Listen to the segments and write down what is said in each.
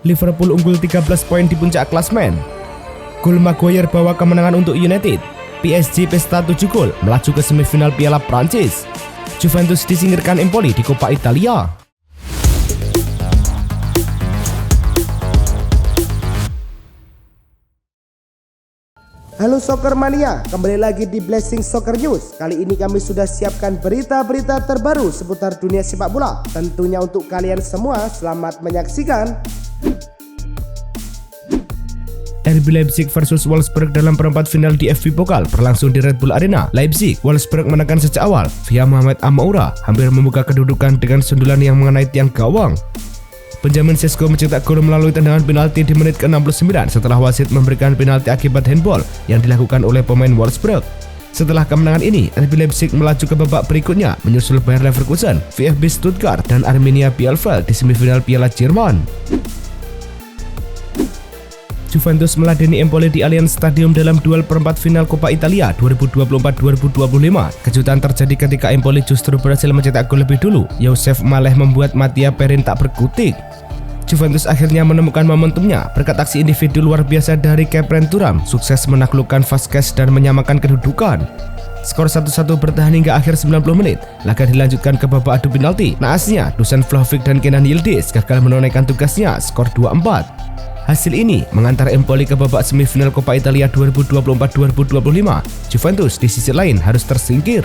Liverpool unggul 13 poin di puncak klasemen. Gol Maguire bawa kemenangan untuk United. PSG pesta 7 gol melaju ke semifinal Piala Prancis. Juventus disingkirkan Empoli di Coppa Italia. Halo Soccer Mania, kembali lagi di Blessing Soccer News. Kali ini kami sudah siapkan berita-berita terbaru seputar dunia sepak bola. Tentunya untuk kalian semua, selamat menyaksikan. RB Leipzig versus Wolfsburg dalam perempat final di FV Pokal berlangsung di Red Bull Arena, Leipzig. Wolfsburg menekan sejak awal via Mohamed Amoura hampir membuka kedudukan dengan sundulan yang mengenai tiang gawang. Benjamin Sesko mencetak gol melalui tendangan penalti di menit ke-69 setelah wasit memberikan penalti akibat handball yang dilakukan oleh pemain Wolfsburg. Setelah kemenangan ini, RB Leipzig melaju ke babak berikutnya menyusul Bayer Leverkusen, VfB Stuttgart, dan Arminia Bielefeld di semifinal Piala Jerman. Juventus meladeni Empoli di Allianz Stadium dalam duel perempat final Coppa Italia 2024-2025. Kejutan terjadi ketika Empoli justru berhasil mencetak gol lebih dulu. Youssef Maleh membuat Mattia Perin tak berkutik. Juventus akhirnya menemukan momentumnya berkat aksi individu luar biasa dari Kepren Thuram, sukses menaklukkan Vazquez dan menyamakan kedudukan. Skor 1-1 bertahan hingga akhir 90 menit. Laga dilanjutkan ke babak adu penalti. Naasnya, Dusan Vlahovic dan Kenan Yildiz gagal menunaikan tugasnya, skor 2-4. Hasil ini mengantar Empoli ke babak semifinal Coppa Italia 2024-2025. Juventus di sisi lain harus tersingkir.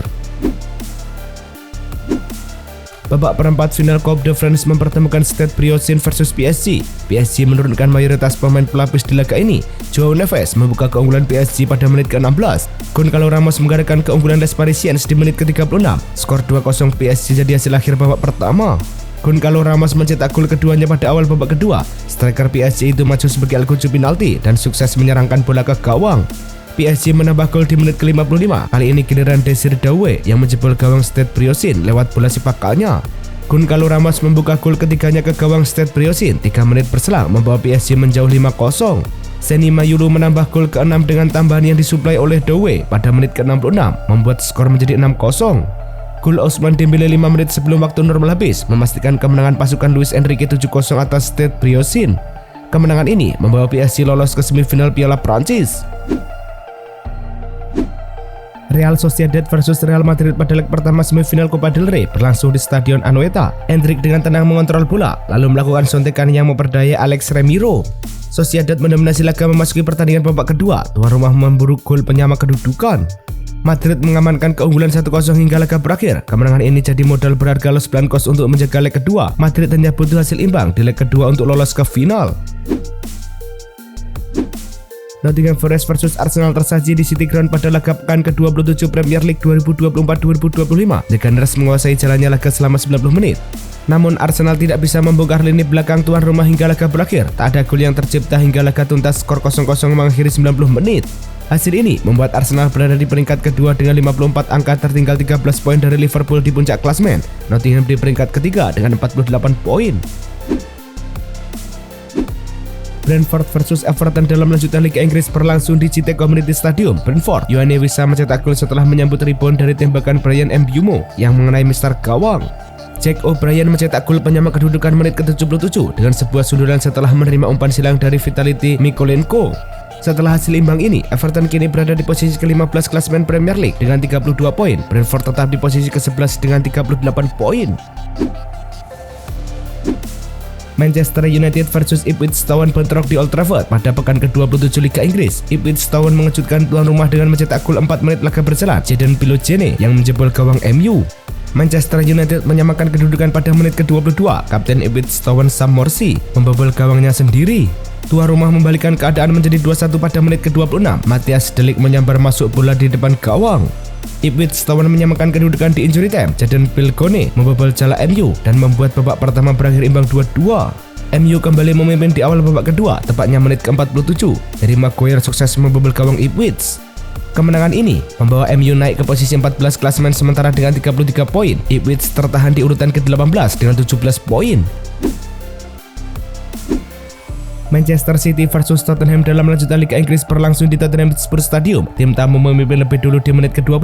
Babak perempat final Coupe de France mempertemukan Stade Briochin versus PSG. PSG menurunkan mayoritas pemain pelapis di laga ini. Joao Neves membuka keunggulan PSG pada menit ke-16. Goncalo Ramos menggarakkan keunggulan Les Parisiens di menit ke-36. Skor 2-0 PSG jadi hasil akhir babak pertama. Goncalo Ramos mencetak gol keduanya pada awal babak kedua. Striker PSG itu maju sebagai al-Qucu penalti dan sukses menyerangkan bola ke gawang. PSG menambah gol di menit ke-55. Kali ini giliran Désiré Doué yang menjebol gawang Stade Briochin lewat bola sipakalnya. Goncalo Ramos membuka gol ketiganya ke gawang Stade Briochin 3 menit berselang membawa PSG menjauh 5-0. Seny Mayulu menambah gol ke-6 dengan tambahan yang disuplai oleh Doué pada menit ke-66 membuat skor menjadi 6-0. Gol Ousmane Dembélé 5 menit sebelum waktu normal habis memastikan kemenangan pasukan Luis Enrique 7-0 atas Stade Briochin. Kemenangan ini membawa PSG lolos ke semifinal Piala Prancis. Real Sociedad versus Real Madrid pada leg pertama semifinal Copa del Rey berlangsung di Stadion Anoeta. Endrick dengan tenang mengontrol bola, lalu melakukan sontekan yang memperdaya Alex Remiro. Sociedad mendominasi laga memasuki pertandingan babak kedua. Tuan rumah memburu gol penyama kedudukan. Madrid mengamankan keunggulan 1-0 hingga laga berakhir. Kemenangan ini jadi modal berharga Los Blancos untuk menjaga leg kedua. Madrid hanya butuh hasil imbang di leg kedua untuk lolos ke final. Nottingham Forest versus Arsenal tersaji di City Ground pada laga pekan ke-27 Premier League 2024-2025. The Gunners menguasai jalannya laga selama 90 menit. Namun Arsenal tidak bisa membongkar lini belakang tuan rumah hingga laga berakhir. Tak ada gol yang tercipta hingga laga tuntas, skor 0-0 mengakhiri 90 menit. Hasil ini membuat Arsenal berada di peringkat kedua dengan 54 angka, tertinggal 13 poin dari Liverpool di puncak klasemen. Nottingham di peringkat ketiga dengan 48 poin. Brentford versus Everton dalam lanjutan Liga Inggris berlangsung di City Community Stadium, Brentford. Yoane Wissa mencetak gol setelah menyambut rebound dari tembakan Bryan Mbeumo yang mengenai mistar gawang. Jack O'Brien mencetak gol penyama kedudukan menit ke-77 dengan sebuah sundulan setelah menerima umpan silang dari Vitality Mykolenko. Setelah hasil imbang ini, Everton kini berada di posisi ke-15 klasemen Premier League dengan 32 poin. Brentford tetap di posisi ke-11 dengan 38 poin. Manchester United versus Ipswich Town bentrok di Old Trafford pada pekan ke-27 Liga Inggris. Ipswich Town mengejutkan tuan rumah dengan mencetak gol 4 menit laga berselang Jadon Philogene yang menjebol gawang MU. Manchester United menyamakan kedudukan pada menit ke-22. Kapten Ipswich Town Sam Morsy membobol gawangnya sendiri. Tuan rumah membalikan keadaan menjadi 2-1 pada menit ke-26. Matthias De Ligt menyambar masuk bola di depan gawang. Ipswich Town menyamakan kedudukan di injury time. Jadon Philogene membobol jala MU dan membuat babak pertama berakhir imbang 2-2. MU kembali memimpin di awal babak kedua, tepatnya menit ke-47. Harry Maguire sukses membobol gawang Ipswich. Kemenangan ini membawa MU naik ke posisi 14 klasemen sementara dengan 33 poin. Ipswich tertahan di urutan ke-18 dengan 17 poin. Manchester City versus Tottenham dalam lanjutan Liga Inggris berlangsung di Tottenham Hotspur Stadium. Tim tamu memimpin lebih dulu di menit ke-12.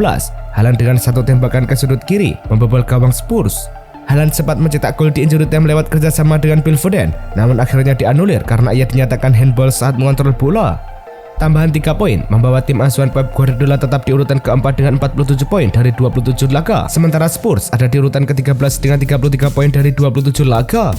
Haaland dengan satu tembakan ke sudut kiri membobol gawang Spurs. Haaland sempat mencetak gol di injury time lewat kerjasama dengan Phil Foden, namun akhirnya dianulir karena ia dinyatakan handball saat mengontrol bola. Tambahan 3 poin membawa tim asuhan Pep Guardiola tetap di urutan keempat dengan 47 poin dari 27 laga, sementara Spurs ada di urutan ke-13 dengan 33 poin dari 27 laga.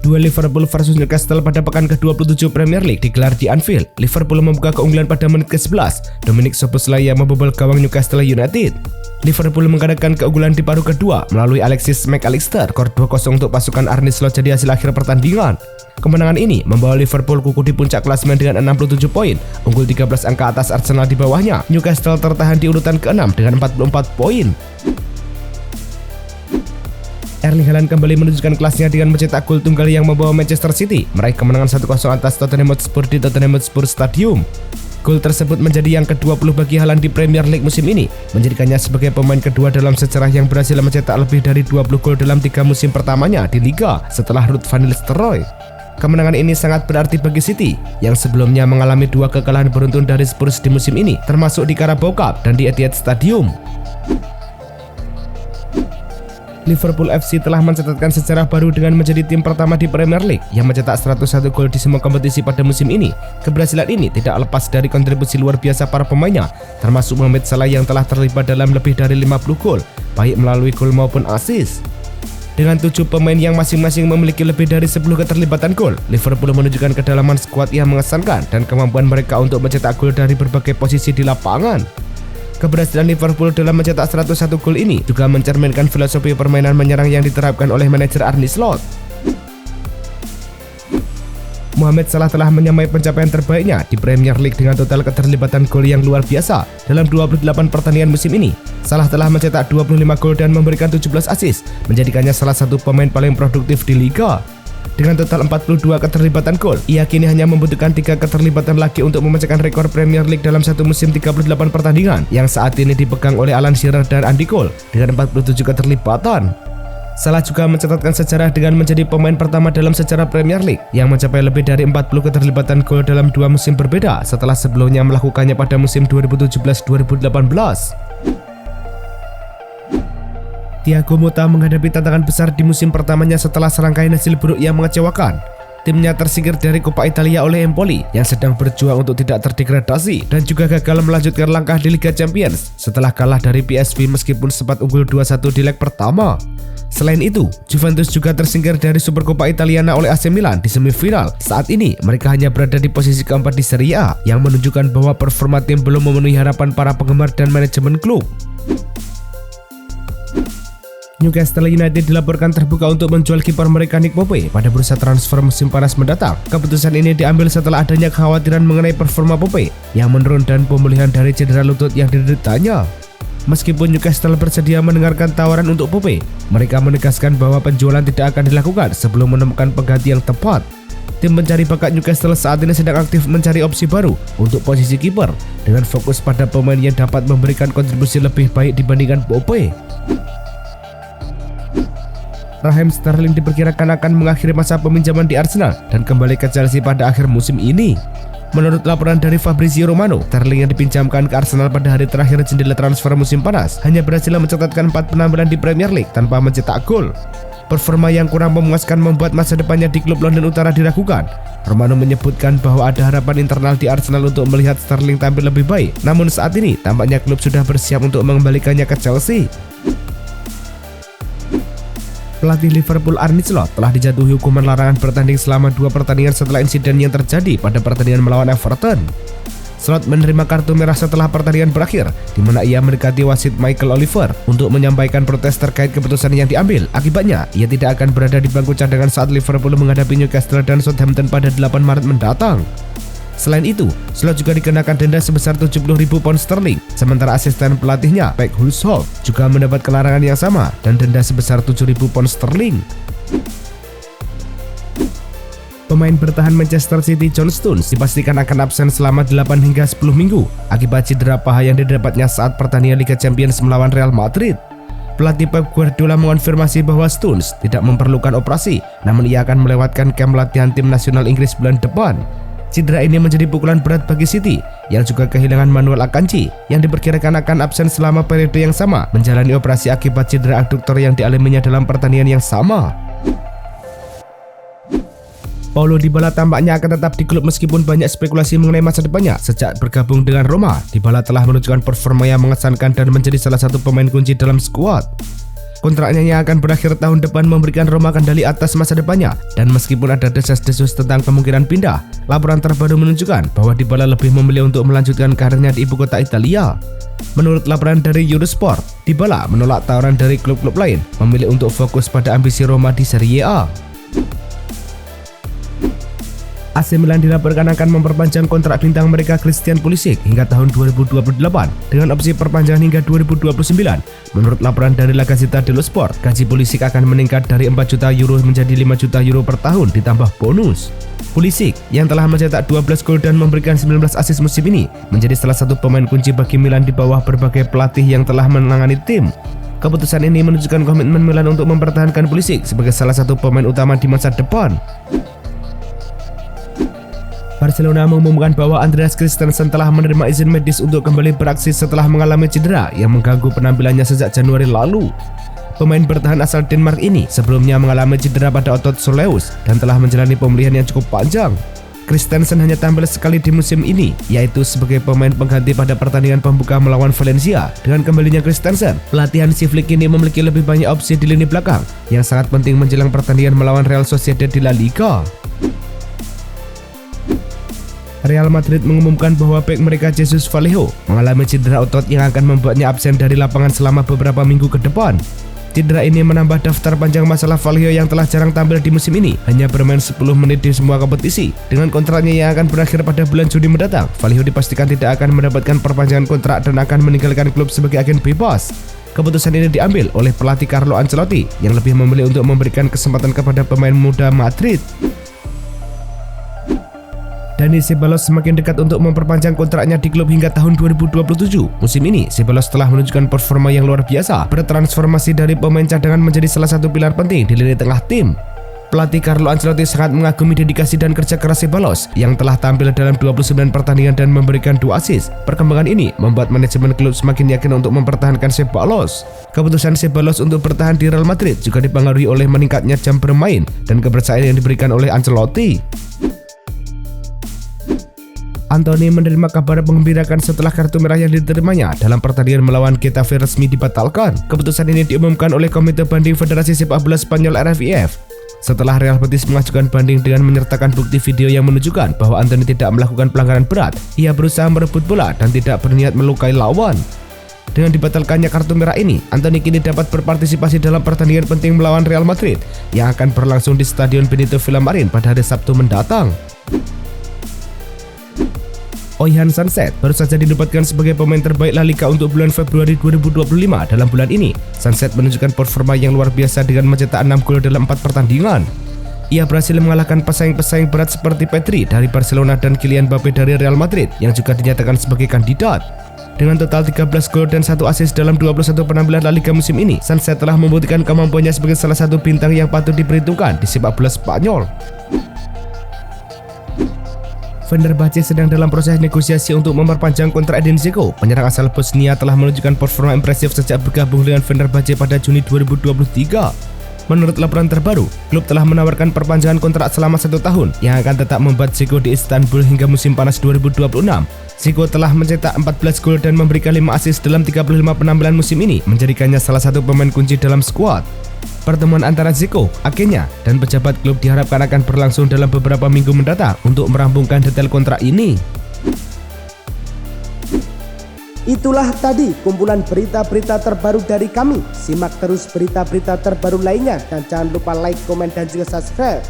Duel Liverpool versus Newcastle pada pekan ke-27 Premier League digelar di Anfield. Liverpool membuka keunggulan pada menit ke-11. Dominic Szoboszlai membobol gawang Newcastle United. Liverpool mengadakan keunggulan di paruh kedua melalui Alexis Mac Allister, skor 2-0 untuk pasukan Arne Slot jadi hasil akhir pertandingan. Kemenangan ini membawa Liverpool kukuh di puncak klasemen dengan 67 poin, unggul 13 angka atas Arsenal di bawahnya. Newcastle tertahan di urutan ke-6 dengan 44 poin. Erling Haaland kembali menunjukkan kelasnya dengan mencetak gol tunggal yang membawa Manchester City meraih kemenangan 1-0 atas Tottenham Hotspur di Tottenham Hotspur Stadium. Gol tersebut menjadi yang ke-20 bagi Haaland di Premier League musim ini, menjadikannya sebagai pemain kedua dalam sejarah yang berhasil mencetak lebih dari 20 gol dalam 3 musim pertamanya di Liga setelah Ruud van Nistelrooy. Kemenangan ini sangat berarti bagi City yang sebelumnya mengalami 2 kekalahan beruntun dari Spurs di musim ini, termasuk di Carabao Cup dan di Etihad Stadium. Liverpool FC telah mencatatkan sejarah baru dengan menjadi tim pertama di Premier League yang mencetak 101 gol di semua kompetisi pada musim ini. Keberhasilan ini tidak lepas dari kontribusi luar biasa para pemainnya, termasuk Mohamed Salah yang telah terlibat dalam lebih dari 50 gol, baik melalui gol maupun assist. Dengan 7 pemain yang masing-masing memiliki lebih dari 10 keterlibatan gol, Liverpool menunjukkan kedalaman skuad yang mengesankan dan kemampuan mereka untuk mencetak gol dari berbagai posisi di lapangan. Keberhasilan Liverpool dalam mencetak 101 gol ini juga mencerminkan filosofi permainan menyerang yang diterapkan oleh manajer Arne Slot. Mohamed Salah telah menyamai pencapaian terbaiknya di Premier League dengan total keterlibatan gol yang luar biasa dalam 28 pertandingan musim ini. Salah telah mencetak 25 gol dan memberikan 17 assist, menjadikannya salah satu pemain paling produktif di Liga. Dengan total 42 keterlibatan gol, ia kini hanya membutuhkan 3 keterlibatan lagi untuk memecahkan rekor Premier League dalam satu musim 38 pertandingan yang saat ini dipegang oleh Alan Shearer dan Andy Cole dengan 47 keterlibatan. Salah juga mencatatkan sejarah dengan menjadi pemain pertama dalam sejarah Premier League yang mencapai lebih dari 40 keterlibatan gol dalam 2 musim berbeda setelah sebelumnya melakukannya pada musim 2017-2018. Thiago Motta menghadapi tantangan besar di musim pertamanya setelah serangkaian hasil buruk yang mengecewakan. Timnya tersingkir dari Coppa Italia oleh Empoli yang sedang berjuang untuk tidak terdegradasi dan juga gagal melanjutkan langkah di Liga Champions setelah kalah dari PSV meskipun sempat unggul 2-1 di leg pertama. Selain itu, Juventus juga tersingkir dari Supercoppa Italiana oleh AC Milan di semifinal. Saat ini, mereka hanya berada di posisi keempat di Serie A yang menunjukkan bahwa performa tim belum memenuhi harapan para penggemar dan manajemen klub. Newcastle United dilaporkan terbuka untuk menjual kiper mereka Nick Pope pada bursa transfer musim panas mendatang. Keputusan ini diambil setelah adanya kekhawatiran mengenai performa Pope yang menurun dan pemulihan dari cedera lutut yang dideritanya. Meskipun Newcastle bersedia mendengarkan tawaran untuk Pope, mereka menegaskan bahwa penjualan tidak akan dilakukan sebelum menemukan pengganti yang tepat. Tim pencari bakat Newcastle saat ini sedang aktif mencari opsi baru untuk posisi kiper dengan fokus pada pemain yang dapat memberikan kontribusi lebih baik dibandingkan Pope. Raheem Sterling diperkirakan akan mengakhiri masa peminjaman di Arsenal dan kembali ke Chelsea pada akhir musim ini. Menurut laporan dari Fabrizio Romano, Sterling yang dipinjamkan ke Arsenal pada hari terakhir jendela transfer musim panas hanya berhasil mencatatkan 4 penampilan di Premier League tanpa mencetak gol. Performa yang kurang memuaskan membuat masa depannya di klub London Utara diragukan. Romano menyebutkan bahwa ada harapan internal di Arsenal untuk melihat Sterling tampil lebih baik, namun saat ini tampaknya klub sudah bersiap untuk mengembalikannya ke Chelsea. Pelatih Liverpool Arne Slot telah dijatuhi hukuman larangan bertanding selama 2 pertandingan setelah insiden yang terjadi pada pertandingan melawan Everton. Slot menerima kartu merah setelah pertandingan berakhir, di mana ia mendekati wasit Michael Oliver untuk menyampaikan protes terkait keputusan yang diambil. Akibatnya, ia tidak akan berada di bangku cadangan saat Liverpool menghadapi Newcastle dan Southampton pada 8 Maret mendatang. Selain itu, Slot juga dikenakan denda sebesar 70.000 pound sterling, sementara asisten pelatihnya, Pek Hulshoff, juga mendapat larangan yang sama dan denda sebesar 7.000 pound sterling. Pemain bertahan Manchester City John Stones dipastikan akan absen selama 8 hingga 10 minggu akibat cedera paha yang didapatnya saat pertandingan Liga Champions melawan Real Madrid. Pelatih Pep Guardiola mengonfirmasi bahwa Stones tidak memerlukan operasi, namun ia akan melewatkan kamp latihan tim nasional Inggris bulan depan. Cedera ini menjadi pukulan berat bagi City yang juga kehilangan Manuel Akanji yang diperkirakan akan absen selama periode yang sama menjalani operasi akibat cedera aduktor yang dialaminya dalam pertandingan yang sama. Paulo Dybala tampaknya akan tetap di klub meskipun banyak spekulasi mengenai masa depannya. Sejak bergabung dengan Roma, Dybala telah menunjukkan performa yang mengesankan dan menjadi salah satu pemain kunci dalam skuad. Kontraknya yang akan berakhir tahun depan memberikan Roma kendali atas masa depannya, dan meskipun ada desas-desus tentang kemungkinan pindah, laporan terbaru menunjukkan bahwa Dybala lebih memilih untuk melanjutkan karirnya di ibu kota Italia. Menurut laporan dari Eurosport, Dybala menolak tawaran dari klub-klub lain, memilih untuk fokus pada ambisi Roma di Serie A. AC Milan dilaporkan akan memperpanjang kontrak bintang mereka Christian Pulisic hingga tahun 2028 dengan opsi perpanjangan hingga 2029. Menurut laporan dari La Gazzetta dello Sport, gaji Pulisic akan meningkat dari 4 juta euro menjadi 5 juta euro per tahun ditambah bonus. Pulisic yang telah mencetak 12 gol dan memberikan 19 assist musim ini menjadi salah satu pemain kunci bagi Milan di bawah berbagai pelatih yang telah menangani tim. Keputusan ini menunjukkan komitmen Milan untuk mempertahankan Pulisic sebagai salah satu pemain utama di masa depan. Barcelona mengumumkan bahwa Andreas Christensen telah menerima izin medis untuk kembali beraksi setelah mengalami cedera yang mengganggu penampilannya sejak Januari lalu. Pemain bertahan asal Denmark ini sebelumnya mengalami cedera pada otot soleus dan telah menjalani pemulihan yang cukup panjang. Christensen hanya tampil sekali di musim ini, yaitu sebagai pemain pengganti pada pertandingan pembuka melawan Valencia. Dengan kembalinya Christensen, pelatihan si Flick ini memiliki lebih banyak opsi di lini belakang yang sangat penting menjelang pertandingan melawan Real Sociedad di La Liga. Real Madrid mengumumkan bahwa bek mereka Jesus Vallejo mengalami cedera otot yang akan membuatnya absen dari lapangan selama beberapa minggu ke depan. Cedera ini menambah daftar panjang masalah Vallejo yang telah jarang tampil di musim ini, hanya bermain 10 menit di semua kompetisi. Dengan kontraknya yang akan berakhir pada bulan Juni mendatang, Vallejo dipastikan tidak akan mendapatkan perpanjangan kontrak dan akan meninggalkan klub sebagai agen bebas. Keputusan ini diambil oleh pelatih Carlo Ancelotti yang lebih memilih untuk memberikan kesempatan kepada pemain muda Madrid. Dani Ceballos semakin dekat untuk memperpanjang kontraknya di klub hingga tahun 2027. Musim ini, Ceballos telah menunjukkan performa yang luar biasa, bertransformasi dari pemain cadangan menjadi salah satu pilar penting di lini tengah tim. Pelatih Carlo Ancelotti sangat mengagumi dedikasi dan kerja keras Ceballos yang telah tampil dalam 29 pertandingan dan memberikan 2 assist. Perkembangan ini membuat manajemen klub semakin yakin untuk mempertahankan Ceballos. Keputusan Ceballos untuk bertahan di Real Madrid juga dipengaruhi oleh meningkatnya jam bermain dan kepercayaan yang diberikan oleh Ancelotti. Anthony menerima kabar menggembirakan setelah kartu merah yang diterimanya dalam pertandingan melawan Getafe resmi dibatalkan. Keputusan ini diumumkan oleh Komite Banding Federasi Sepak Bola Spanyol RFIF. Setelah Real Betis mengajukan banding dengan menyertakan bukti video yang menunjukkan bahwa Anthony tidak melakukan pelanggaran berat, ia berusaha merebut bola dan tidak berniat melukai lawan. Dengan dibatalkannya kartu merah ini, Anthony kini dapat berpartisipasi dalam pertandingan penting melawan Real Madrid yang akan berlangsung di Stadion Benito Villamarin pada hari Sabtu mendatang. Oihan Sunset baru saja dinobatkan sebagai pemain terbaik La Liga untuk bulan Februari 2025. Dalam bulan ini, Sunset menunjukkan performa yang luar biasa dengan mencetak 6 gol dalam 4 pertandingan. Ia berhasil mengalahkan pesaing-pesaing berat seperti Pedri dari Barcelona dan Kylian Mbappe dari Real Madrid yang juga dinyatakan sebagai kandidat. Dengan total 13 gol dan 1 assist dalam 21 penampilan La Liga musim ini, Sunset telah membuktikan kemampuannya sebagai salah satu bintang yang patut diperhitungkan di sepak bola Spanyol. Fenerbahce sedang dalam proses negosiasi untuk memperpanjang kontrak Edin Dzeko. Penyerang asal Bosnia telah menunjukkan performa impresif sejak bergabung dengan Fenerbahce pada Juni 2023. Menurut laporan terbaru, klub telah menawarkan perpanjangan kontrak selama 1 tahun yang akan tetap membuat Dzeko di Istanbul hingga musim panas 2026. Dzeko telah mencetak 14 gol dan memberikan 5 assist dalam 35 penampilan musim ini, menjadikannya salah satu pemain kunci dalam skuad. Pertemuan antara Dzeko, agennya, dan pejabat klub diharapkan akan berlangsung dalam beberapa minggu mendatang untuk merampungkan detail kontrak ini. Itulah tadi kumpulan berita-berita terbaru dari kami. Simak terus berita-berita terbaru lainnya dan jangan lupa like, komen, dan juga subscribe.